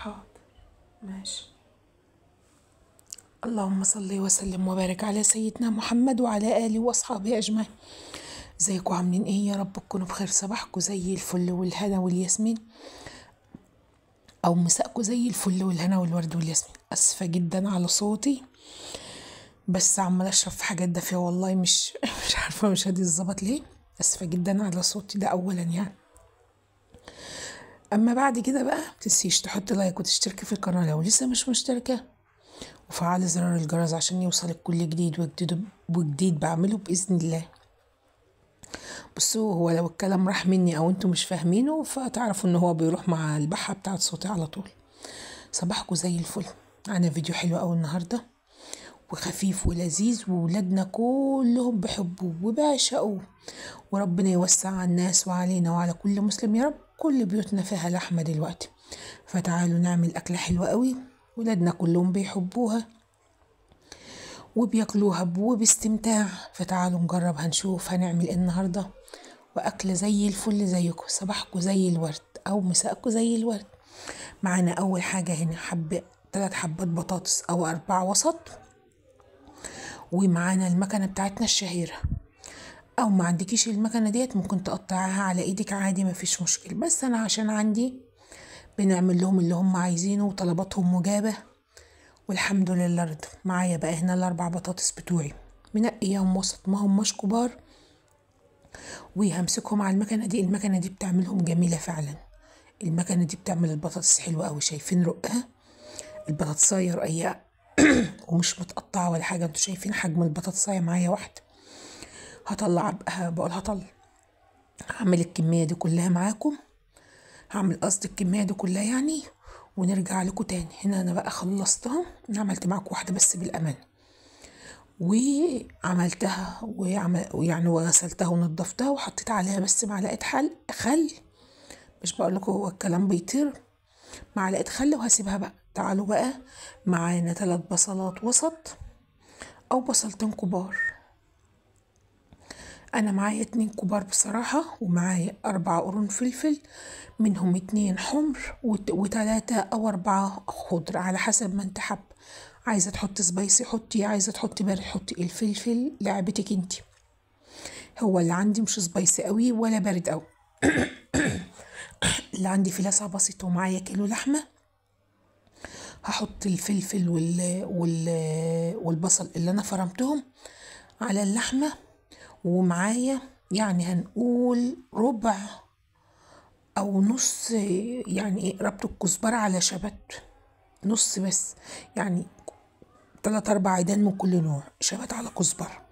حاضر. ماشي. اللهم صل وسلم وبارك على سيدنا محمد وعلى آله وأصحابه أجمعين. ازيكم عاملين ايه؟ يا رب تكونوا بخير. صباحكم زي الفل والهنا والياسمين، أو مساءكم زي الفل والهنا والورد والياسمين. أسفة جدا على صوتي، بس عمال أشرب في حاجات دافية والله مش عارفة مش هادي الظبط ليه. أسفة جدا على صوتي ده أولا يعني. أما بعد كده بقى متنسيش تحط لايك وتشتركي في القناة لو لسه مش مشتركة، وفعل زرار الجرس عشان يوصلك كل جديد وجديد بعمله بإذن الله. بصوا، هو لو الكلام راح مني او انتوا مش فاهمينه فتعرفوا ان هو بيروح مع البحة بتاعت صوتي على طول. صباحكم زي الفل. عنا فيديو حلو اوي النهاردة وخفيف ولذيذ، وولادنا كلهم بيحبوه وبيعشقوه، وربنا يوسع على الناس وعلينا وعلى كل مسلم يا رب. كل بيوتنا فيها لحمة دلوقتي، فتعالوا نعمل أكلة حلوة قوي ولادنا كلهم بيحبوها وبياكلوها وباستمتاع. فتعالوا نجرب، هنشوف هنعمل ايه النهارده. واكله زي الفل زيكم، صباحكم زي الورد او مساءكم زي الورد. معانا اول حاجه هنا 3 حبات بطاطس او 4 وسط، ومعانا المكنه بتاعتنا الشهيره، او ما عندكيش المكنه ديت ممكن تقطعها على ايدك عادي مفيش مشكل. بس انا عشان عندي بنعمل لهم اللي هم عايزينه وطلباتهم مجابه والحمد لله رضا. معايا بقى هنا ال4 بطاطس بتوعي منقياهم وسط، ما هماش كبار، وهمسكهم على المكنه دي. المكنه دي بتعملهم جميله فعلا، المكنه دي بتعمل البطاطس حلوه قوي. شايفين رقها؟ البطاطسايه رقيقه ومش متقطعه ولا حاجه. انتوا شايفين حجم البطاطسايه معايا واحده. بقول هطلع هعمل الكميه دي كلها معاكم، هعمل قصد الكميه دي كلها يعني، ونرجع لكم تاني. هنا انا بقى خلصتها، انا عملت معاكم واحده بس بالامان، وعملتها ويعني وغسلتها ونضفتها وحطيت عليها بس معلقه خل. مش بقول لكم هو الكلام بيطير. معلقه خل وهسيبها بقى. تعالوا بقى، معانا 3 بصلات وسط او بصلتين كبار. انا معايا 2 كبار بصراحه، ومعايا 4 قرون فلفل، منهم 2 حمر و3 او 4 خضر على حسب ما انت حب. عايزه تحطي سبايسي حطي، عايزه تحطي بارد حطي. الفلفل لعبتك انتي. هو اللي عندي مش سبايسي قوي ولا بارد قوي. اللي عندي في لسعة بسيط. ومعايا كيلو لحمه، هحط الفلفل والبصل اللي انا فرمتهم على اللحمه. ومعايا يعني هنقول ربع او نص، يعني ايه، ربط الكزبره على شبت نص بس، يعني 3 4 عيدان من كل نوع شبت على كزبره.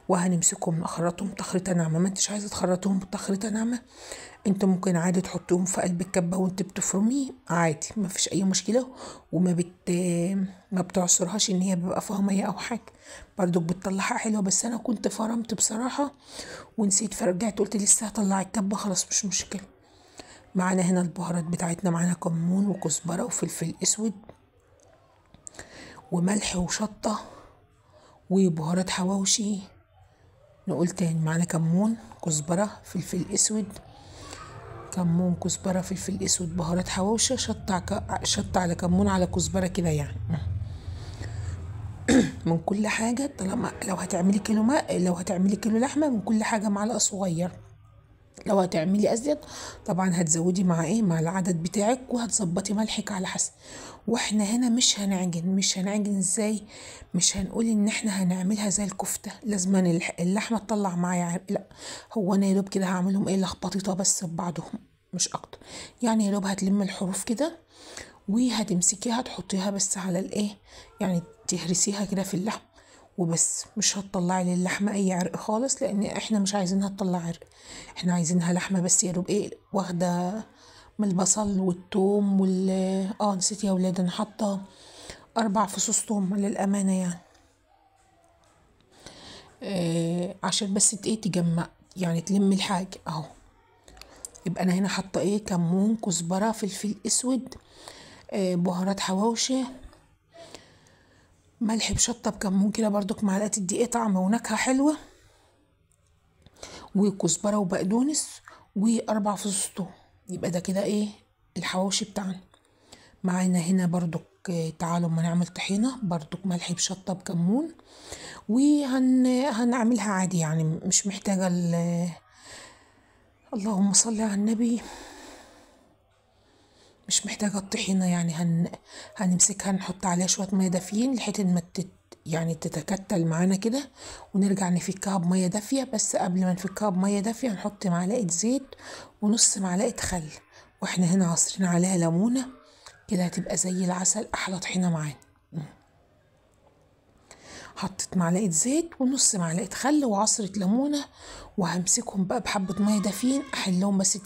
وهنمسكهم نخرطهم تخريطه ناعمه. ما انتش عايزه تخرطهم بتخريطه ناعمه، انت ممكن عادي تحطهم في قلب الكبه وانت بتفرميه عادي ما فيش اي مشكله. ما بتعصرهاش ان هي بيبقى فيها ميه او حاجه، برضو بتطلعها حلوه. بس انا كنت فرمت بصراحه ونسيت، فرجعت قلت لسه هطلع الكبه خلاص مش مشكله. معانا هنا البهارات بتاعتنا، معانا كمون وكزبره وفلفل اسود وملح وشطه وبهارات حواوشي. نقول تاني، معانا كمون كزبره فلفل اسود، كمون كزبره فلفل اسود بهارات حواوشي، شطه على كمون على كزبره كده يعني. من كل حاجه، طالما لو هتعملي كيلو لحمه من كل حاجه معلقه صغير. لو هتعملي ازيد طبعا هتزودي مع العدد بتاعك، وهتظبطي ملحك على حسب. واحنا هنا مش هنعجن ازاي؟ مش هنقول ان احنا هنعملها زي الكفته لازم اللحمه تطلع معايا عرق، لا. هو انا يا دوب كده هعملهم ايه، لخبطيطه بس ببعضهم مش اكتر. يعني يا دوب هتلم الحروف كده وهتمسكيها تحطيها بس على الايه، يعني تهرسيها كده في اللحم وبس. مش هتطلعي للحمه اي عرق خالص، لان احنا مش عايزينها تطلع عرق، احنا عايزينها لحمه بس يا دوب ايه، واخده من البصل والثوم نسيت يا ولاد انا حاطه 4 فصوص ثوم للامانه يعني. عشان بس ايه تجمع يعني تلم الحاجه اهو. يبقى انا هنا حاطه ايه، كمون كزبره فلفل اسود، بهارات حواوشي، ملح بشطه بكمون كده برضك معلقه تدي طعم ونكهه حلوه، وكزبره وبقدونس و4 فصوص ثوم. يبقى ده كده ايه الحواوشي بتاعنا. معانا هنا برضك تعالوا ما نعمل طحينة برضك ملح بشطة بكمون، هنعملها عادي يعني مش محتاجة اللهم صل على النبي، مش محتاجة الطحينة يعني. هنمسكها نحط عليها شوية مية دافيين لحيث ما يعني تتكتل معانا كده، ونرجع نفكها بمية دافية. بس قبل ما نفكها بمية دافية نحط معلقة زيت ونص معلقة خل، واحنا هنا عصرين عليها ليمونة كده هتبقى زي العسل، احلى طحينة معانا. حطيت معلقة زيت ونص معلقة خل وعصرة ليمونة، وهمسكهم بقى بحبة مية دافين احلهم بس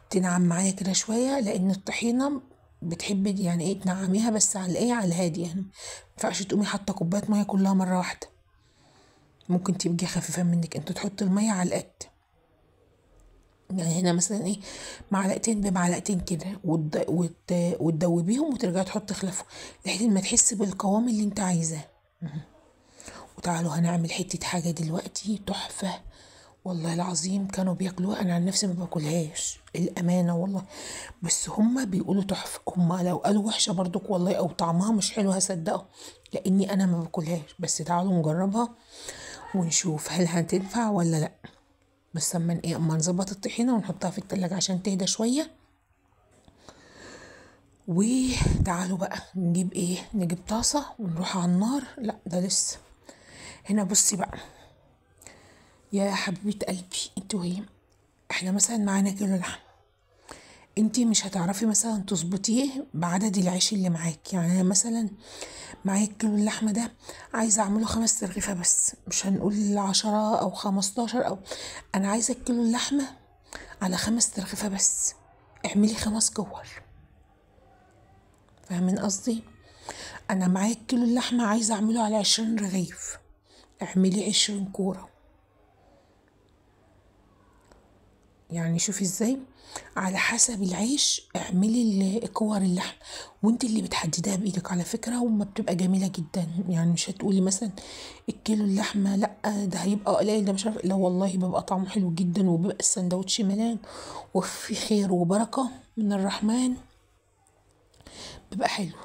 تنعم معايا كده شوية، لان الطحينة بتحب يعني ايه تنعميها بس على ايه على الهادي يعني، مينفعش تقومي حاطة كوباية مية كلها مرة واحدة، ممكن تبقي خفيفة منك. انت تحطي المية على القد، يعني هنا مثلا ايه معلقتين بمعلقتين كده وتدوبيهم وترجعي تحطي خلافه لحد ما تحسي بالقوام اللي انت عايزاه. وتعالوا هنعمل حتة حاجة دلوقتي تحفة والله العظيم، كانوا بياكلوها، انا عن نفسي ما باكلهاش الامانة والله، بس هما بيقولوا تحفة. هما لو قالوا وحشة برضك والله او طعمها مش حلو هصدقه، لاني انا ما باكلهاش. بس تعالوا نجربها ونشوف هل هتنفع ولا لا. بس اما نظبط الطحينة ونحطها في التلاجة عشان تهدى شوية. وتعالوا بقى نجيب طاسة ونروح على النار. لا ده لسه. هنا بصي بقى يا حبيبة قلبي، انتوا ايه، احنا مثلا معانا كيلو لحم، انتي مش هتعرفي مثلا تظبطيه بعدد العيش اللي معاك. يعني انا مثلا معايا كيلو اللحمة ده عايزة اعمله 5 ترغيفة بس، مش هنقول 10 او 15 او، انا عايزة كيلو اللحمة على 5 ترغيفة بس، اعملي 5 كور. فاهمين قصدي؟ انا معايا كيلو اللحمة عايزة اعمله على 20 رغيف، اعملي 20 كورة. يعني شوفي ازاي على حسب العيش اعملي كور اللحم، وانت اللي بتحددها بايدك على فكرة، وما بتبقى جميلة جدا. يعني مش هتقولي مثلا الكيلو اللحمة لا ده هيبقى قليل ده مش عارفه، لا والله بيبقى طعمه حلو جدا، وبيبقى السندوتش ملان وفي خير وبركة من الرحمن، بيبقى حلو.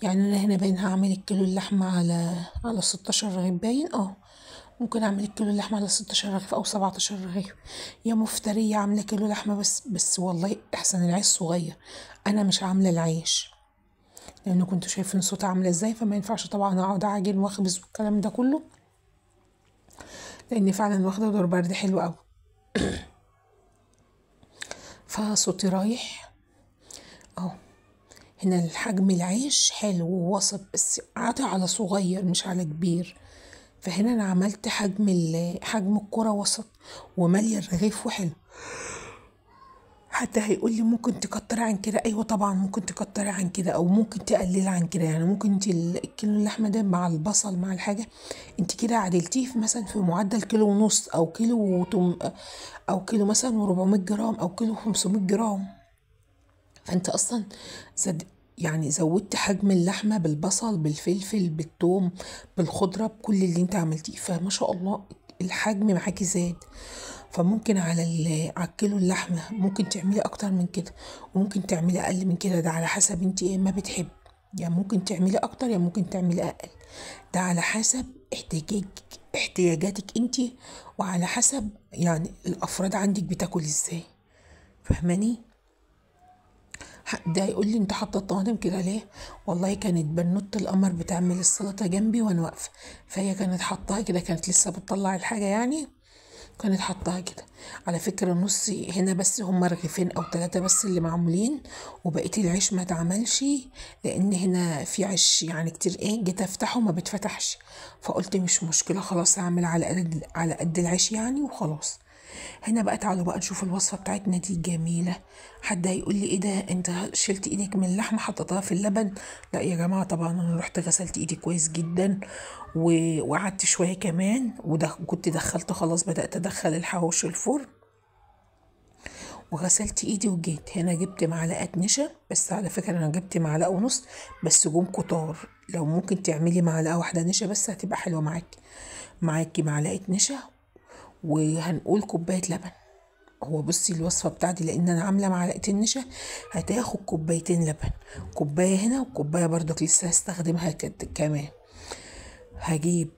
يعني انا هنا باين هعمل الكيلو اللحمة على 16 رغيف باين ممكن اعمل الكيلو اللحمة على 16 رغيف او 17 رغيف. يا مفترية عاملة كيلو لحمة بس والله احسن العيش صغير، انا مش عاملة العيش لانه كنتوا شايفين صوتي عاملة ازاي، فما ينفعش طبعا اقعد اعجن واخبز والكلام ده كله، لاني فعلا واخدة دور برد حلو قوي فصوتي رايح اهو. هنا الحجم العيش حلو ووسط، بس قاعدة على صغير مش على كبير. فهنا انا عملت حجم الكرة وسط ومالية الرغيف وحلو. حتى هيقول لي ممكن تكتري عن كده، ايوه طبعا ممكن تكتري عن كده او ممكن تقللي عن كده. يعني ممكن انت الكيلو اللحمه ده مع البصل مع الحاجه انت كده عدلتيه في مثلا في معدل كيلو ونص او او كيلو مثلا و400 جرام او كيلو 500 جرام. فانت اصلا يعني زودت حجم اللحمه بالبصل بالفلفل بالثوم بالخضره بكل اللي انت عملتيه، فما شاء الله الحجم معاكي زاد. فممكن على الكيلو اللحمه ممكن تعملي اكتر من كده وممكن تعملي اقل من كده، ده على حسب انت ايه ما بتحب. يعني ممكن تعملي اكتر يا ممكن تعملي اقل، ده على حسب احتياجاتك انت، وعلى حسب يعني الافراد عندك بتاكل ازاي. فاهماني؟ ده يقول لي انت حاطه الطماطم كده ليه؟ والله كانت بنوت القمر بتعمل السلطه جنبي وانا واقفه، فهي كانت حطاها كده، كانت لسه بتطلع الحاجه يعني، كانت حطاها كده. على فكره نص هنا بس هما رغيفين او 3 بس اللي معمولين، وبقيه العيش ما اتعملش، لان هنا في عيش يعني كتير جيت افتحه ما بتفتحش، فقلت مش مشكله خلاص هعمل على قد العيش يعني وخلاص. هنا بقى تعالوا بقى نشوف الوصفة بتاعتنا دي جميلة. حد هيقول لي ايه ده انت شلت ايدك من اللحمة حطيتها في اللبن؟ لا يا جماعة طبعا انا رحت غسلت ايدي كويس جدا وقعدت شوية كمان وكنت دخلت خلاص بدأت ادخل الحواوشي الفرن وغسلت ايدي وجيت هنا جبت معلقة نشا. بس على فكرة انا جبت معلقة ونص بس جم كتار، لو ممكن تعملي معلقة واحدة نشا بس هتبقى حلوة معاكي معلقة نشا، وهنقول كوباية لبن. هو بصي الوصفة بتاعتي لان انا عاملة معلقتين نشا، هتاخد كوبايتين لبن، كوباية هنا وكوباية برضك لسه هستخدمها كمان. هجيب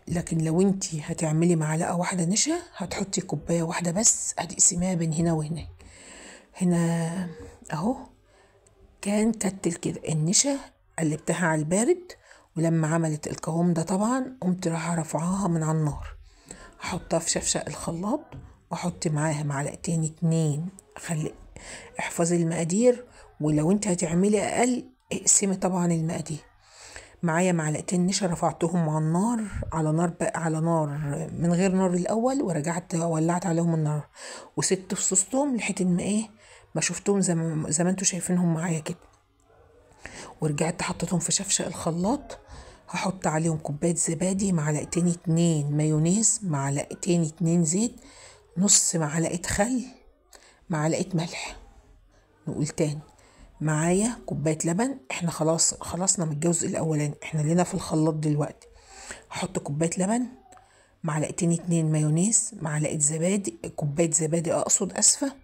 لكن لو انتي هتعملي معلقة واحدة نشا هتحطي كوباية واحدة بس، هتقسميها بين هنا وهنا. هنا اهو كان كتل كده النشا، قلبتها على البارد، ولما عملت القوام ده طبعا قمت رايحة رافعاها من على النار، احطها في شفشق الخلاط واحط معاها معلقتين اتنين. احفظي المقادير، ولو انت هتعملي اقل اقسمي طبعا المقادير. معايا معلقتين نشا رفعتهم على النار، على نار بقى، على نار من غير نار الاول، ورجعت ولعت عليهم النار وسبت فصوصتهم لحد ما ايه، ما شفتهم زي ما انتوا شايفينهم معايا كده. ورجعت حطيتهم في شفشق الخلاط. هحط عليهم كوباية زبادي، معلقتين اتنين مايونيز، معلقتين اتنين زيت، نص معلقة خل، معلقة ملح. نقول تاني، معايا كوباية لبن. احنا خلصنا من الجزء الاولاني، احنا لينا في الخلاط دلوقتي. هحط كوباية لبن، معلقتين اتنين مايونيز، معلقة زبادي، كوباية زبادي اقصد، اسفة،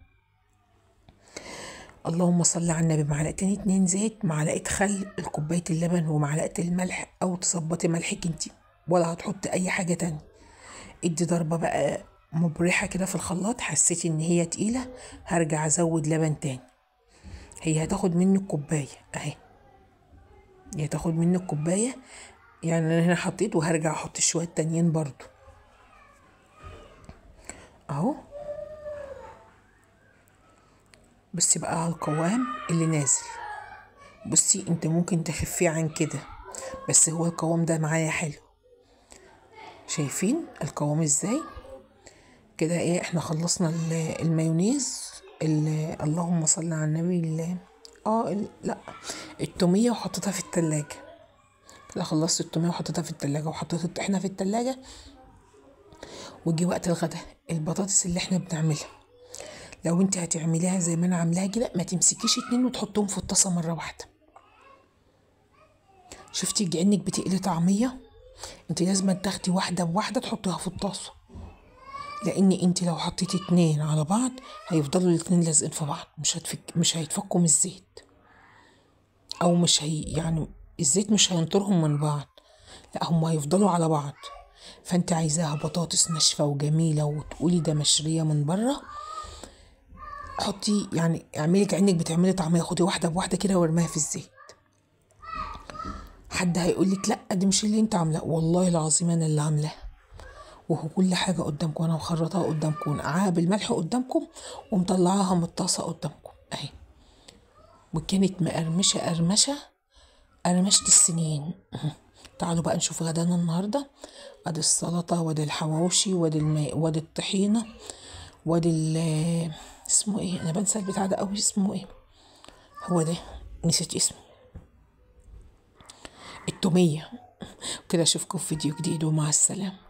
اللهم صل على النبي، معلقتين اتنين زيت، معلقة خل، كوباية اللبن، ومعلقة الملح، او تظبطي ملحك انتي ولا هتحطي اي حاجة تانية. ادي ضربة بقى مبرحة كده في الخلاط، حسيتي ان هي تقيلة هرجع ازود لبن تاني. هي هتاخد منك كوباية اهي، هي هتاخد منك كوباية، يعني انا هنا حطيت وهرجع احط شوية تانيين برضو اهو. بصي بقى على القوام اللي نازل، بصي انت ممكن تخفيه عن كده، بس هو القوام ده معايا حلو. شايفين القوام ازاي كده؟ ايه، احنا خلصنا المايونيز، اللهم صل على النبي، لا، التومية وحطيتها في التلاجة. لا، خلصت التومية وحطيتها في التلاجة وحطيت الطحينة في التلاجة. وجي وقت الغدا، البطاطس اللي احنا بنعملها، لو انت هتعمليها زي ما انا عاملاها كده، ما تمسكيش اتنين وتحطهم في الطاسة مرة واحدة. شفتي كأنك بتقلي طعمية؟ انت لازم تاخدي واحدة بواحدة تحطيها في الطاسة، لان انت لو حطيتي اتنين على بعض هيفضلوا الاتنين لازقين في بعض، مش هيتفكوا من الزيت، او مش هي يعني الزيت مش هينطرهم من بعض، لا هم هيفضلوا على بعض. فانت عايزاها بطاطس ناشفة وجميلة وتقولي ده مشرية من بره، حطي يعني اعملي كأنك بتعملي طعمية، خدي واحدة بواحدة كده وارميها في الزيت. حد هيقولك لا دي مش اللي انت عاملاه، والله العظيم انا اللي عاملاها، وهو كل حاجة قدامكم، انا مخرطاها قدامكم، نقعها بالملح قدامكم، ومطلعاها من الطاسة قدامكم اهي. وكانت مقرمشة قرمشة، قرمشة السنين. تعالوا بقى نشوف غدانا النهاردة. ادي السلطة، وادي الحواوشي، وادي الطحينة، وادي اسمه ايه، انا بنسى البتاع ده قوي، اسمه ايه هو ده، نسيت اسمه، التومية. كده اشوفكم في فيديو جديد، ومع السلامة.